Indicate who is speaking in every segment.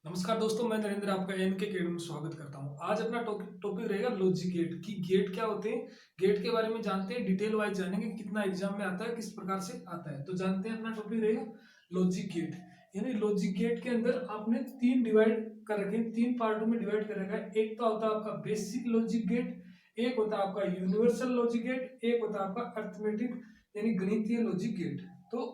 Speaker 1: नमस्कार दोस्तों, मैं नरेंद्र आपका एनके अकेडमी में स्वागत करता हूं। आज अपना टॉपिक रहेगा लॉजिक गेट कि गेट क्या होते हैं। गेट के बारे में जानते हैं, डिटेल वाइज जानेंगे कि कितना एग्जाम में आता है, किस प्रकार से आता है। तो जानते हैं, अपना टॉपिक रहेगा लॉजिक गेट। यानी लॉजिक गेट के अंदर आपने तीन डिवाइड कर रखे हैं, तीन पार्टों में डिवाइड कर रखा है। एक तो होता है आपका बेसिक लॉजिक गेट, एक होता है आपका यूनिवर्सल लॉजिक गेट, एक होता है आपका अर्थमेटिक यानी गणितीय लॉजिक गेट। तो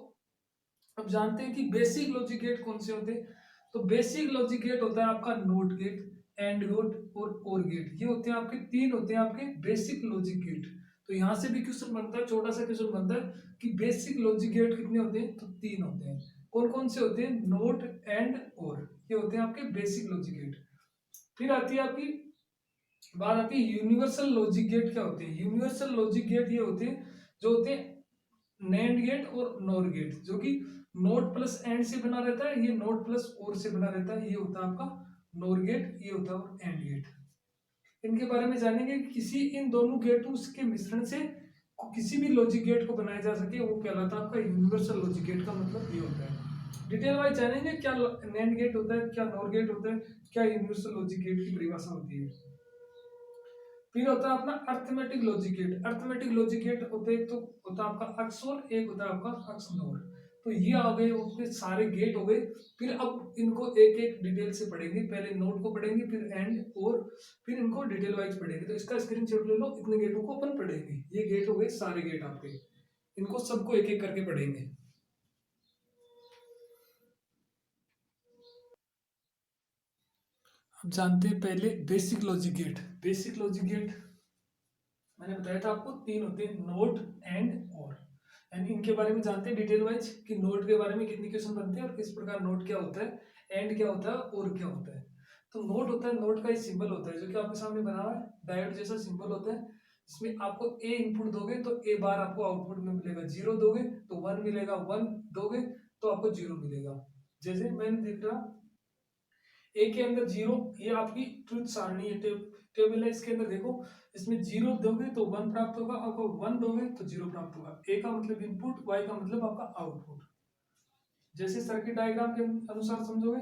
Speaker 1: अब जानते हैं कि बेसिक लॉजिक गेट कौन से होते हैं। तो बेसिक लॉजिक गेट होता है आपका नोट गेट, एंड गेट और गेट। ये होते हैं आपके तीन होते हैं आपके बेसिक लॉजिक गेट। तो यहां से भी क्वेश्चन बनता है, छोटा सा क्वेश्चन बनता है कि बेसिक लॉजिक गेट कितने होते हैं। तो तीन होते हैं। कौन कौन से होते हैं? नोट, एंड और। ये होते हैं आपके बेसिक लॉजिक गेट। फिर आती है आपकी बात आती है यूनिवर्सल लॉजिक गेट। क्या होते हैं यूनिवर्सल लॉजिक गेट? ये होते हैं जो होते हैं नैंड गेट और नॉर गेट, जो कि नोट प्लस एंड से बना रहता है, ये नोट प्लस और से बना रहता है। ये होता है आपका नोर गेट, ये होता है एंड गेट। इनके बारे में जानेंगे कि किसी इन दोनों गेटों के मिश्रण से किसी भी लॉजिक गेट को बनाया जा सके, वो कहलाता है आपका यूनिवर्सल लॉजिक गेट। का मतलब ये होता है। डिटेल वाइज जानेंगे क्या नैंड गेट होता है, क्या नॉर गेट होता है, क्या यूनिवर्सल लॉजिक गेट की परिभाषा होती है। फिर होता है अपना arithmetic logic gate. Arithmetic logic gate होते हैं, तो होता है आपका अक्स और एक होता है आपका अक्स नोर। तो ये आ गए उसके सारे गेट हो गए। फिर अब इनको एक एक डिटेल से पढ़ेंगे। पहले नोट को पढ़ेंगे, फिर एंड और फिर इनको डिटेल वाइज पढ़ेंगे। तो इसका स्क्रीनशॉट ले लो, इतने गेटों को अपन पढ़ेंगे। ये गेट हो गए सारे गेट आपके, इनको सबको एक एक करके पढ़ेंगे। अब जानते हैं पहले basic logic gate. Basic logic gate मैंने बताया था आपको तीन होते हैं, नोट, एंड और। एंड इनके बारे में जानते हैं डिटेल वाइज कि नोट के बारे में कितने क्वेश्चन बनते हैं और किस प्रकार नोट क्या होता है, एंड क्या होता है और क्या होता है। तो नोट होता है, नोट का एक सिंबल होता है जो कि आपके सामने बना हुआ है, डायोड जैसा सिंबल होता है। इसमें आपको ए इनपुट दोगे तो ए बार आपको आउटपुट में मिलेगा, जीरो दोगे तो वन मिलेगा, वन दोगे तो आपको जीरो मिलेगा। जैसे मैंने दिख रहा ए के अंदर जीरो, ये आपकी ट्रुथ सारणी है, टेबल है। इसके अंदर देखो, इसमें जीरो दोगे तो वन प्राप्त होगा, आपको वन दोगे तो जीरो प्राप्त होगा। ए का मतलब इनपुट, वाई का मतलब आपका आउटपुट। जैसे सर्किट डायग्राम के अनुसार समझोगे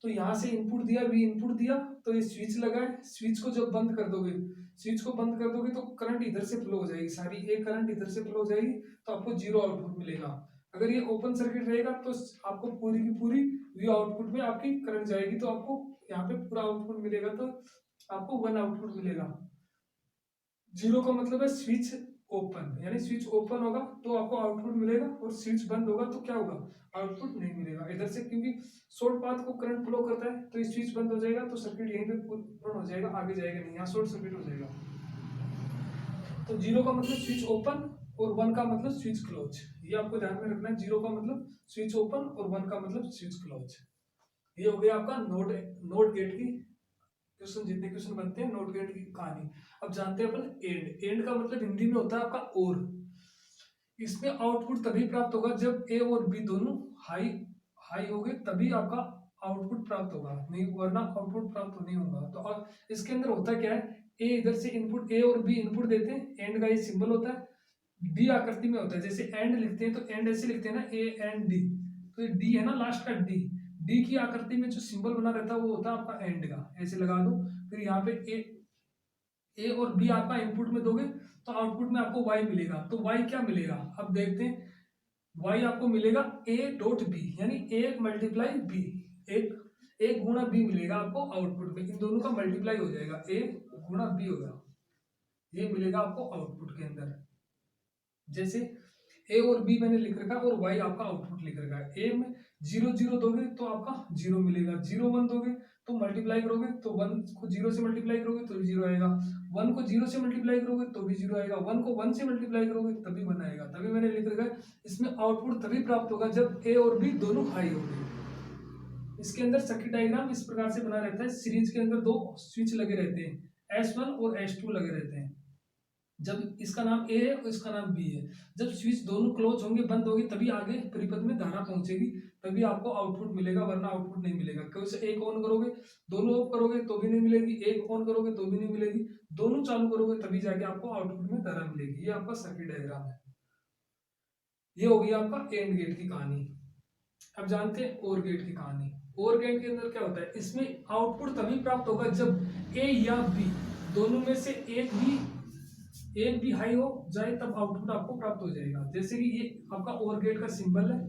Speaker 1: तो यहाँ से इनपुट दिया, भी इनपुट दिया, तो ये स्विच लगाए। स्विच को जब बंद कर दोगे, स्विच को बंद कर दोगे तो करंट इधर से फ्लो हो जाएगी, सारी एक करंट इधर से फ्लो हो जाएगी, तो आपको जीरो आउटपुट मिलेगा। अगर ये ओपन सर्किट रहेगा तो आपको पूरी की पूरी व्यू आउटपुट में आपकी करंट जाएगी, तो आपको यहाँ पे पूरा आउटपुट मिलेगा, तो आपको वन आउटपुट मिलेगा। जीरो का मतलब है स्विच ओपन, यानी स्विच ओपन होगा तो आपको आउटपुट मिलेगा, और स्विच बंद होगा तो क्या होगा? आउटपुट नहीं मिलेगा इधर से, क्योंकि शॉर्ट पाथ को करंट फ्लो करता है। तो स्विच बंद हो जाएगा तो सर्किट यहीं पे पूर्ण हो जाएगा, आगे जाएगा नहीं, यहाँ शॉर्ट सर्किट हो जाएगा। तो जीरो का मतलब स्विच ओपन और वन का मतलब स्विच क्लोज। ये आपको ध्यान में रखना है, जीरो का मतलब स्विच ओपन और वन का मतलब स्विच क्लोज। ये हो गया आपका नोट नोट गेट की क्वेश्चन, जितने क्वेश्चन बनते हैं नोट गेट की कहानी। अब जानते हैं अपन एंड। एंड का मतलब हिंदी में होता है आपका और। इसमें आउटपुट तभी प्राप्त होगा जब ए और बी दोनों हाई हाई हो गए, तभी आपका आउटपुट प्राप्त होगा, नहीं वरना आउटपुट प्राप्त नहीं होगा। तो अब इसके अंदर होता क्या है, ए इधर से इनपुट, ए और बी इनपुट देते हैं, एंड का ये सिंबल होता है। डी आकृति में होता है, जैसे एंड लिखते हैं तो एंड ऐसे लिखते हैं ना, ए एंड डी। तो ये डी है ना, लास्ट का डी, डी की आकृति में जो सिंबल बना रहता है वो होता है आपका एंड का, ऐसे लगा दो। फिर यहाँ पे ए और बी आपका इनपुट में दोगे तो आउटपुट में आपको वाई मिलेगा। तो वाई क्या मिलेगा अब देखते हैं। वाई आपको मिलेगा ए डॉट बी, यानी ए मल्टीप्लाई बी, एक एक गुणा बी मिलेगा आपको आउटपुट में। इन दोनों का मल्टीप्लाई हो जाएगा, ए गुणा बी होगा, ये मिलेगा आपको आउटपुट के अंदर। जैसे ए और बी मैंने लिख रखा है और वाई आपका आउटपुट लिख रखा है। ए में जीरो जीरो दोगे तो आपका जीरो मिलेगा, जीरो वन दोगे तो मल्टीप्लाई करोगे तो वन को जीरो से मल्टीप्लाई करोगे तो जीरो आएगा, वन को जीरो से मल्टीप्लाई करोगे तो भी जीरो आएगा, वन को वन से मल्टीप्लाई करोगे तभी वन आएगा। तभी मैंने लिख रखा है इसमें आउटपुट तभी प्राप्त होगा जब ए और बी दोनों हाई होंगे। इसके अंदर सर्किट डायग्राम इस प्रकार से बना रहता है। सीरीज के अंदर दो स्विच लगे रहते हैं, S1 और S2 लगे रहते हैं। जब इसका नाम ए है और इसका नाम बी है, जब स्विच दोनों क्लोज होंगे, बंद होगी, तभी आगे परिपथ में धारा पहुंचेगी, तभी आपको आउटपुट मिलेगा, वरना आउटपुट नहीं मिलेगा। क्योंकि से एक ऑन करोगे, दोनों ऑफ करोगे तो भी नहीं मिलेगी, एक ऑन करोगे तो भी नहीं मिलेगी, दोनों चालू करोगे तभी जाके आपको आउटपुट में धारा मिलेगी। ये आपका सर्किट डायग्राम है। ये हो गया आपका एंड गेट की कहानी। अब जानते हैं और गेट की कहानी। और गेट के अंदर क्या होता है, इसमें आउटपुट तभी प्राप्त होगा जब ए या बी दोनों में से एक भी हाई हो जाए, तब आउटपुट आपको प्राप्त हो जाएगा। जैसे कि ये आपका और गेट का सिंबल है,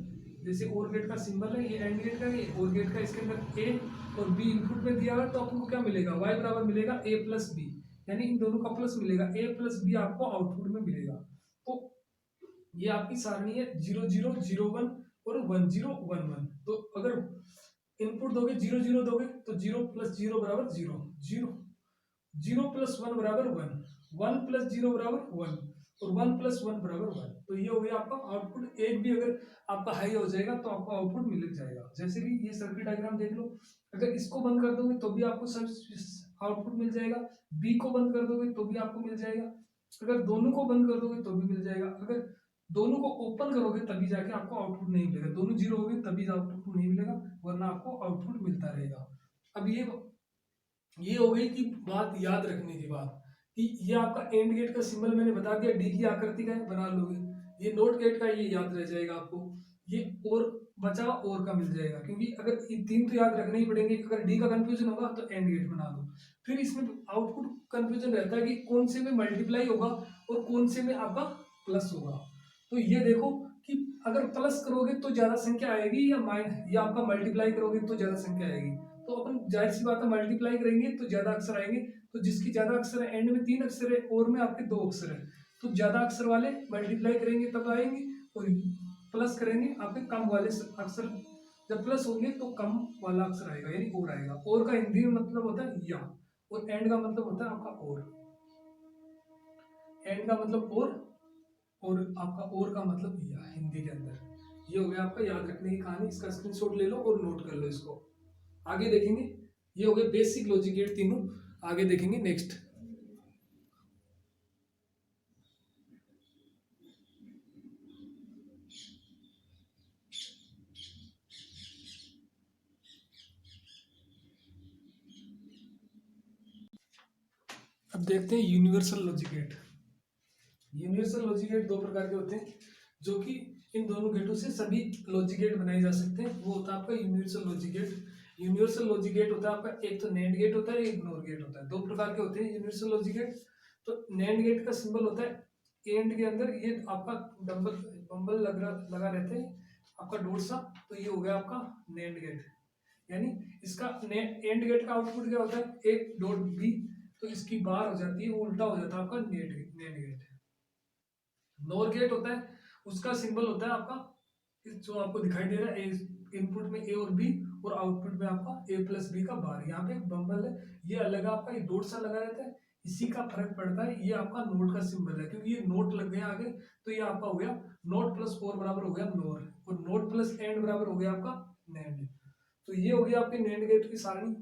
Speaker 1: जैसे और गेट का सिंबल है, ये एंड गेट का, ये और गेट का, इसके अंदर ए और बी इनपुट में दिया हुआ, तो आपको क्या मिलेगा, वाई बराबर मिलेगा ए प्लस बी, यानी इन दोनों का प्लस मिलेगा, ए प्लस बी आपको आउटपुट में मिलेगा। तो ये आपकी सारणी है 0 0 0 1 और 1 0 1 1। तो अगर इनपुट दोगे 0 0 दोगे तो 0 प्लस 0 बराबर 0, 0 0 प्लस 1 बराबर 1, 1 प्लस 0 बराबर 1 और 1 प्लस 1 बराबर 1। तो ये हो गया आपका आउटपुट। एक भी अगर आपका हाई हो जाएगा तो आपको आउटपुट मिल जाएगा। जैसे कि ये सर्किट डायग्राम देख लो, अगर इसको बंद कर दोगे तो भी आपको सब आउटपुट मिल जाएगा, बी को बंद कर दोगे तो भी आपको मिल जाएगा, अगर दोनों को बंद कर दोगे तो भी मिल जाएगा, अगर दोनों को ओपन करोगे तभी जाके आपको आउटपुट नहीं मिलेगा, दोनों जीरो होगे तभी आउटपुट नहीं मिलेगा, वरना आपको आउटपुट मिलता रहेगा। अब ये हो गई कि बात याद रखने की बात कि ये आपका एंड गेट का सिंबल मैंने बता दिया, डी की आकृति का है, बना लोगे। ये नोट गेट का, ये याद रह जाएगा आपको। ये और बचा और का मिल जाएगा, क्योंकि अगर ये तीन तो याद रखने ही पड़ेंगे। अगर डी का कंफ्यूजन होगा तो एंड गेट बना दो। फिर इसमें आउटपुट कंफ्यूजन रहता है कि कौन से में मल्टीप्लाई होगा और कौन से में आपका प्लस होगा। तो ये देखो कि अगर प्लस करोगे तो ज्यादा संख्या आएगी या आपका मल्टीप्लाई करोगे तो ज्यादा संख्या आएगी। तो अपन जाहिर सी बात है मल्टीप्लाई करेंगे तो ज्यादा अक्षर आएंगे, तो जिसकी ज्यादा अक्षर है, एंड में 3 अक्षर है और में आपके 2 अक्षर है, तो ज्यादा अक्षर वाले मल्टीप्लाई करेंगे तब आएंगे और प्लस करेंगे आपके कम वाले अक्षर, जब प्लस होंगे तो कम वाला अक्षर आएगा, यानी और आएगा। और का हिंदी में मतलब होता है या, और एंड का मतलब होता है आपका और, एंड का मतलब और आपका और का मतलब या हिंदी के अंदर। ये हो गया आपका याद रखने की कहानी। इसका स्क्रीनशॉट ले लो और नोट कर लो इसको। आगे देखेंगे, ये हो गए बेसिक लॉजिक गेट तीनों। आगे देखेंगे नेक्स्ट। अब देखते हैं universal logic gate. Universal logic gate दो प्रकार के होते हैं, जो कि इन दोनों गेटों से सभी लॉजिक गेट बनाए जा सकते हैं। वो होता है आपका universal logic gate. Universal logic gate होता है आपका, एक तो नैंड गेट होता है, एक नॉर गेट होता है। दो प्रकार के होते हैं यूनिवर्सल लॉजिक गेट। तो नैंड गेट का सिंबल होता है एंड के अंदर, ये आपका बम्बल लगा रहते हैं आपका डॉट सा, तो ये हो गया आपका नैंड गेट। यानी इसका एंड गेट का आउटपुट क्या होता है, एक डॉट बी, तो इसकी बार हो जाती है, उल्टा हो जाता है आपका नैंड गेट। नॉर गेट होता है, उसका सिंबल होता है आपका जो आपको दिखाई दे रहा है, इनपुट में ए और बी और आउटपुट में आपका ए प्लस बी का बार। यहाँ पे बम्बल है, ये अलग आपका, ये डॉट सा लगा रहता है, इसी का फर्क पड़ता है। ये आपका नोट का सिंबल है, क्योंकि ये नोट लग गया आगे, तो ये आपका हो गया नोट प्लस और बराबर हो गया नोर, और नोट प्लस एंड बराबर हो गया आपका नैंड। तो ये हो गया आपके नैंड गेट की सारणी।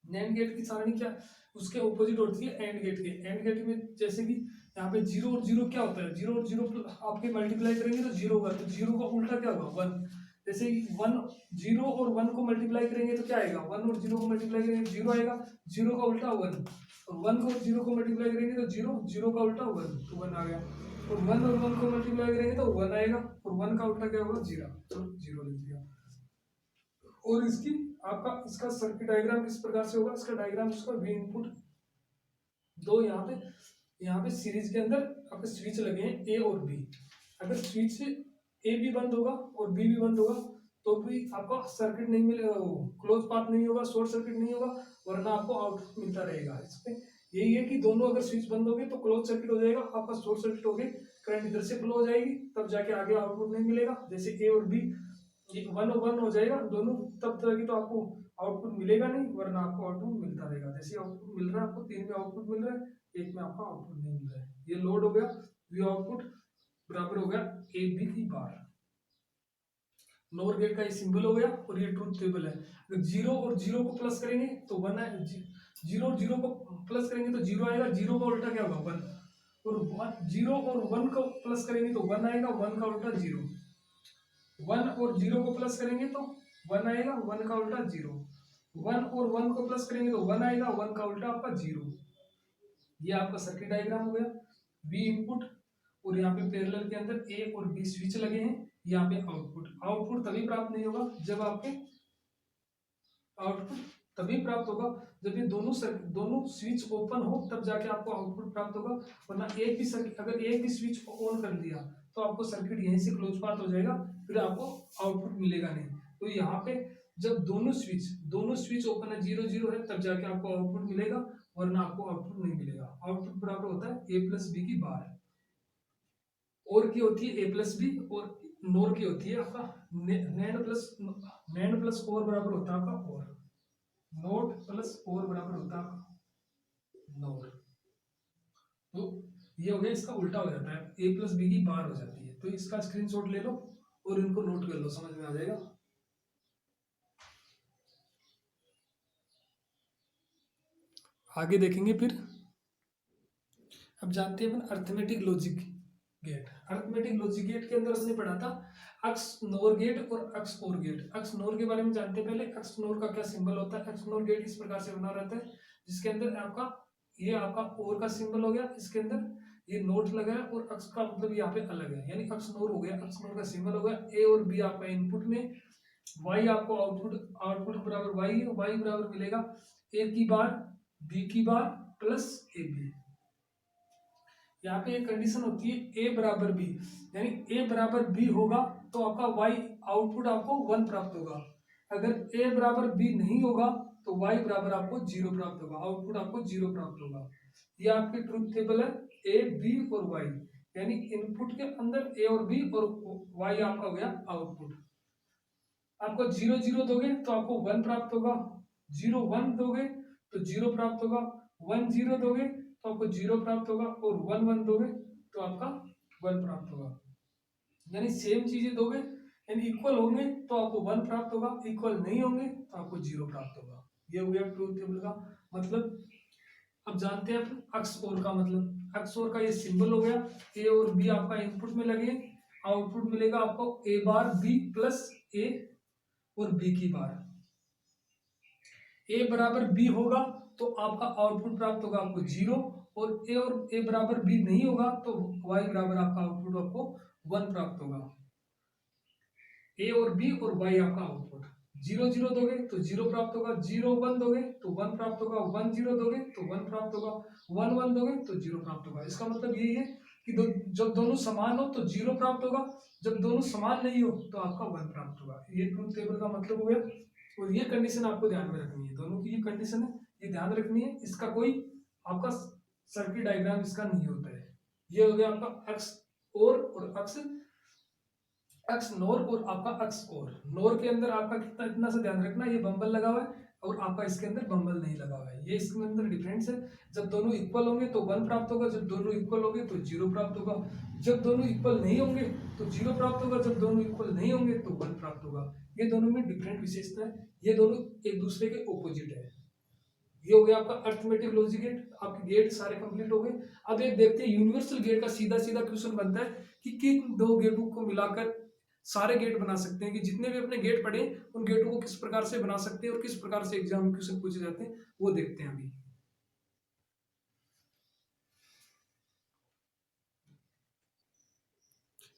Speaker 1: नैंड गेट की सारणी क्या, उसके ऑपोजिट होती है एंड गेट के। एंड गेट में जैसे कि यहाँ पे जीरो और जीरो क्या होता है, जीरो और जीरो आपके मल्टीप्लाई करेंगे तो जीरो होगा, तो जीरो का उल्टा क्या होगा, वन। जैसे वन, जीरो और वन को मल्टीप्लाई करेंगे तो क्या आएगा, वन और जीरो को मल्टीप्लाई करेंगे जीरो आएगा, जीरो का उल्टा वन, और वन को जीरो को मल्टीप्लाई करेंगे तो जीरो, जीरो का उल्टा वन, तो वन आ गया। और वन को मल्टीप्लाई करेंगे तो वन आएगा, और वन का उल्टा क्या होगा, जीरो, तो जीरो लिख दिया। और इसकी आपका इसका सर्किट डायग्राम किस प्रकार से होगा, इसका डायग्राम, इसका वी इनपुट दो यहाँ पे सीरीज के अंदर आपके स्विच लगे हैं ए और बी। अगर स्विच ए भी बंद होगा और बी भी बंद होगा तो भी आपका सर्किट नहीं मिलेगा, क्लोज पाथ नहीं होगा, शॉर्ट सर्किट नहीं होगा, वरना आपको आउटपुट मिलता रहेगा। इसमें यही है कि दोनों अगर स्विच बंद होगे तो क्लोज सर्किट हो जाएगा, आपका शॉर्ट सर्किट हो गई, करंट इधर से फ्लो हो जाएगी, तब जाके आगे आउटपुट नहीं मिलेगा। जैसे ए और बी वन वन हो जाएगा दोनों, तब तक तो आपको आउटपुट मिलेगा नहीं, वरना आपको आउटपुट मिलता रहेगा। जैसे आउटपुट मिल रहा है आपको, तीन में आउटपुट मिल रहा है, एक में आपका आउटपुट नहीं मिल रहा है। ये लोड हो गया, वी आउटपुट बराबर हो गया ए बी की बार। नोर गेट का ये सिंबल हो गया, और ये ट्रूथ टेबल है। अगर जीरो और जीरो को प्लस करेंगे तो वन है, जीरो और जीरो को प्लस करेंगे तो जीरो आएगा, जीरो का उल्टा क्या होगा, वन, और जीरो और वन को प्लस करेंगे तो वन आएगा, वन का उल्टा जीरो, वन और जीरो को प्लस करेंगे तो वन आएगा, वन का उल्टा जीरो, वन और वन को प्लस करेंगे तो वन आएगा, वन का उल्टा आपका जीरो। ये आपका सर्किट डायग्राम हो गया। बी इनपुट, और यहाँ पे पैरेलल के अंदर ए और बी स्विच लगे हैं, यहाँ पे आउटपुट। आउटपुट तभी प्राप्त नहीं होगा जब आपके आउटपुट तभी प्राप्त होगा जब ये दोनों स्विच ओपन हो, तब जाके आपको आउटपुट प्राप्त होगा। वरना एक भी सर्किट, अगर एक भी स्विच ऑन कर दिया तो आपको सर्किट यहीं से क्लोज पाथ हो जाएगा, फिर आपको आउटपुट मिलेगा नहीं। तो यहाँ पे जब दोनों स्विच ओपन है, 0 0 है, तब जाके आपको आउटपुट मिलेगा, वरना आपको आउटपुट नहीं मिलेगा। आउटपुट बराबर होता है ए प्लस बी की बार। और की होती है ए प्लस बी, और नोर की होती है आपका नैंड प्लस और बराबर होता है आपका और। नोट प्लस और बराबर होता है नोर। तो ये हो गया, इसका उल्टा हो जाता है, ए प्लस बी की बार हो जाती है। तो इसका स्क्रीनशॉट ले लो और इनको नोट कर लो, समझ में आ जाएगा। आगे देखेंगे फिर। अब जानते हैं अपन arithmetic logic gate. Arithmetic logic gate के अंदर हमने पढ़ा था अक्स नोर गेट और अक्स और गेट। अक्स नोर के बारे में जानते हैं पहले। अक्स नोर का क्या सिंबल होता है? अक्स नोर गेट इस प्रकार से बना रहता है, जिसके अंदर आपका ये आपका और का सिंबल हो गया, इसके अंदर ये नोट लगा है, और अक्स का मतलब यहाँ पे अलग है, यानी अक्स नोर हो गया। अक्स नोर का सिंबल हो गया, ए और बी आपका इनपुट में, वाई आपको आउटपुट बराबर वाई बराबर मिलेगा ए की बार बी की बार प्लस ए बी। यहाँ पे एक कंडीशन होती है ए बराबर बी, यानी ए बराबर बी होगा तो आपका वाई आउटपुट आपको 1 प्राप्त होगा। अगर ए बराबर बी नहीं होगा तो वाई बराबर आपको 0 प्राप्त होगा, आउटपुट आपको 0 प्राप्त होगा। ये आपकी ट्रूथ टेबल है, ए बी और वाई, यानी इनपुट के अंदर ए और बी और वाई आपका हो गया आउटपुट। आपको 0 0 दोगे तो आपको 1 प्राप्त होगा, 0 1 दोगे तो 0 प्राप्त होगा, 1 0 दोगे तो आपको 0 प्राप्त होगा, और 1 1 दोगे तो आपका 1 प्राप्त होगा। यानी सेम चीजें दोगे, यानी इक्वल होंगे तो आपको 1 प्राप्त होगा, इक्वल नहीं होंगे तो आपको 0 प्राप्त होगा। ये हो गया ट्रूथ टेबल का मतलब। अब जानते हैं अपन अक्स और का मतलब। अक्स और का ये सिंबल हो गया, ए और बी आपका इनपुट में लगे, आउटपुट मिलेगा आपको ए बार बी प्लस ए और बी की बार। ए बराबर बी होगा तो आपका आउटपुट प्राप्त होगा आपको 0, और ए बराबर बी नहीं होगा तो वाई बराबर आपका आउटपुट आपको 1 प्राप्त होगा। ए और बी और वाई आपका आउटपुट। 0 0 दोगे तो 0 प्राप्त होगा, 0 1 दोगे तो 1 प्राप्त होगा, 1 0 दोगे तो 1 प्राप्त होगा, 1 1 दोगे तो 0 प्राप्त होगा। इसका मतलब यही है कि जब दोनों समान हो तो 0 प्राप्त होगा, जब दोनों समान नहीं हो तो आपका 1 प्राप्त होगा। ये ट्रूथ टेबल का मतलब हो गया, और ये कंडीशन आपको ध्यान में रखनी है, दोनों की ये कंडीशन है, ये ध्यान रखनी है। इसका कोई आपका सर्किट डायग्राम इसका नहीं होता है। ये हो गया आपका अक्स और अक्स नोर और आपका अक्स और। नोर के अंदर आपका कितना इतना सा ध्यान रखना, ये बम्बल लगा हुआ है और आपका इसके अंदर बम्बल नहीं लगा हुआ है, ये इसके अंदर डिफरेंस है। जब दोनों इक्वल होंगे तो 1 प्राप्त होगा, जब दोनों इक्वल होंगे तो 0 प्राप्त होगा, जब दोनों इक्वल नहीं होंगे तो 0 प्राप्त होगा, जब दोनों इक्वल नहीं होंगे तो 1 प्राप्त होगा। ये दोनों में डिफरेंट विशेषता है, ये दोनों एक दूसरे के ऑपोजिट है। ये हो गया आपका अर्थमेटिक लॉजिक गेट। आपके गेट सारे कंप्लीट हो गए। अब एक देखते हैं यूनिवर्सल गेट का सीधा सीधा क्वेश्चन बनता है कि किन दो गेटों को मिलाकर सारे गेट बना सकते हैं, कि जितने भी अपने गेट पढ़े उन गेटों को किस प्रकार से बना सकते हैं और किस प्रकार से एग्जाम में क्वेश्चन पूछे जाते हैं, वो देखते हैं अभी।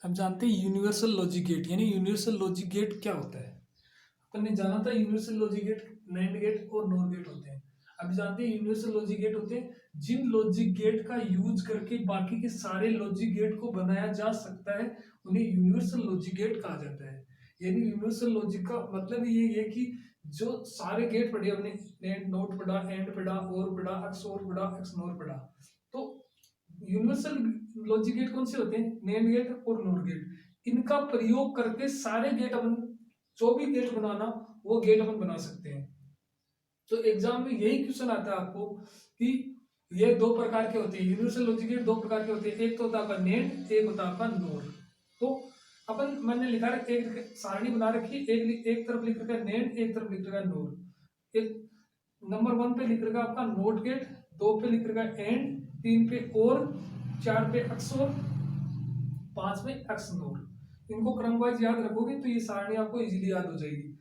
Speaker 1: हम जानते हैं यूनिवर्सल लॉजिक गेट, यानी यूनिवर्सल लॉजिक गेट क्या होता है। अपन ने जाना था universal logic gate NAND gate और नॉर गेट होते हैं। अभी जानते हैं यूनिवर्सल लॉजिक गेट होते हैं जिन लॉजिक गेट का यूज करके बाकी के सारे लॉजिक गेट को बनाया जा सकता है, उन्हें यूनिवर्सल लॉजिक गेट कहा जाता है। यानी यूनिवर्सल लॉजिक का मतलब ये है कि जो सारे गेट पढ़े हमने, नैंड नोट पढ़ा, एंड पढ़ा, और पढ़ा, अक्स और पढ़ा, अक्स नोर पढ़ा, तो यूनिवर्सल लॉजिक गेट कौन से होते हैं? नैंड गेट और नोर गेट। इनका प्रयोग करके सारे गेट अपन जो भी गेट बनाना वो गेट अपन बना सकते हैं। तो एग्जाम में यही क्वेश्चन आता है आपको कि ये दो प्रकार के होते हैं, यूनिवर्सल लॉजिक गेट दो प्रकार के होते हैं, एक तो होता है आपका नेंड, एक होता है आपका नोर। तो अपन मैंने लिखा है, एक सारणी बना रखी, एक तरफ लिख रखा है नेंड, एक तरफ लिख रखा है नोर। एक नंबर 1 पे लिख रखा है आपका नोट गेट, 2 पे लिख रखा है एंड, 3 पे और, 4 पे अक्स और, 5 में अक्स नोर। इनको क्रम वाइज याद रखोगे तो ये सारणी आपको इजीली याद हो जाएगी।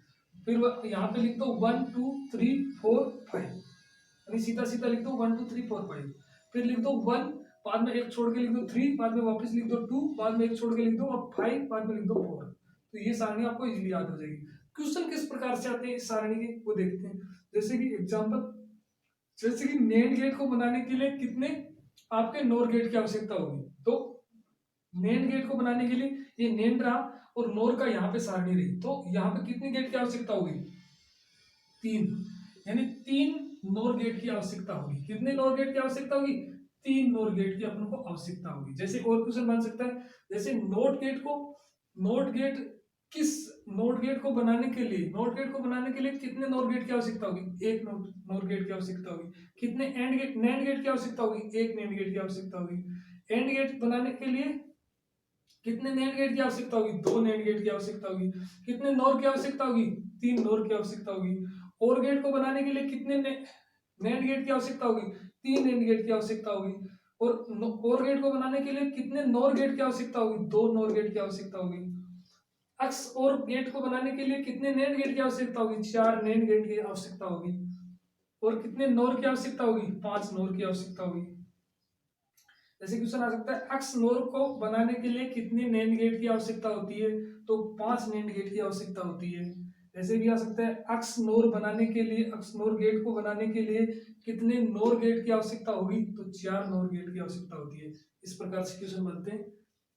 Speaker 1: फिर यहाँ पे लिख दो 1 2 3 4 5, यानी सीधा सीधा लिख दो 1 2 3 4 5। फिर लिख दो 1, बाद में एक छोड़ के लिख दो 3, बाद में वापस लिख दो 2, बाद में एक छोड़ के लिख दो 5, बाद में लिख दो 4। तो ये सारणी आपको इजीली याद हो जाएगी। क्वेश्चन किस प्रकार से आते हैं इस सारणी के वो देखते हैं। जैसे कि एग्जांपल, जैसे कि नेट गेट को बनाने के लिए कितने आपके नोर गेट की आवश्यकता होगी। तो नेट गेट को बनाने के लिए ये नेट रहा और नोर का यहाँ पे सारणी रही, तो यहाँ पे कितनी गेट की आवश्यकता होगी, 3, यानी 3 नोर गेट की आवश्यकता होगी। कितने नोर गेट की आवश्यकता होगी, 3 नोर गेट की अपन को आवश्यकता होगी। जैसे और क्वेश्चन बन सकता है, जैसे नोट गेट किस नोट गेट को बनाने के लिए कितने नोर गेट की आवश्यकता होगी, एक नोर गेट की आवश्यकता होगी। कितने नैंड गेट की आवश्यकता होगी, एक नैंड गेट की आवश्यकता होगी। एंड गेट बनाने के लिए कितने नैंड गेट की आवश्यकता होगी, 2 नैंड गेट की आवश्यकता होगी। कितने नोर की आवश्यकता होगी, 3 नोर की आवश्यकता होगी। और गेट को बनाने के लिए कितने नैंड गेट की आवश्यकता होगी, 3 नैंड गेट की आवश्यकता होगी। और गेट को बनाने के लिए कितने नोर गेट की आवश्यकता होगी, 2 नोर गेट की आवश्यकता होगी। अक्स और गेट को बनाने के लिए कितने नैंड गेट की आवश्यकता होगी, 4 नैंड गेट की आवश्यकता होगी। और कितने नोर की आवश्यकता होगी, 5 नोर की आवश्यकता होगी। जैसे क्वेश्चन आ सकता है, अक्स नोर को बनाने के लिए कितने नैंड गेट की आवश्यकता होती है, तो 5 नैंड गेट की आवश्यकता होती है। ऐसे भी आ सकता है, अक्स नोर गेट को बनाने के लिए कितने नोर गेट की आवश्यकता होगी, तो 4 नोर गेट की आवश्यकता होती है। इस प्रकार से क्वेश्चन बनते हैं।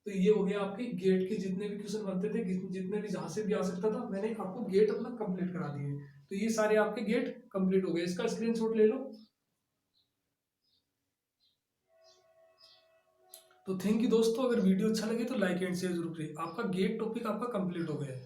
Speaker 1: तो ये हो गया आपके गेट के जितने भी क्वेश्चन बनते थे, जितने भी जहां से भी आ सकता था, मैंने आपको गेट अपना कंप्लीट करा दिए। तो ये सारे आपके गेट कंप्लीट हो गए। इसका स्क्रीनशॉट ले लो। तो थैंक यू दोस्तों, अगर वीडियो अच्छा लगे तो लाइक एंड शेयर जरूर करें। आपका गेट टॉपिक आपका कंप्लीट हो गया है।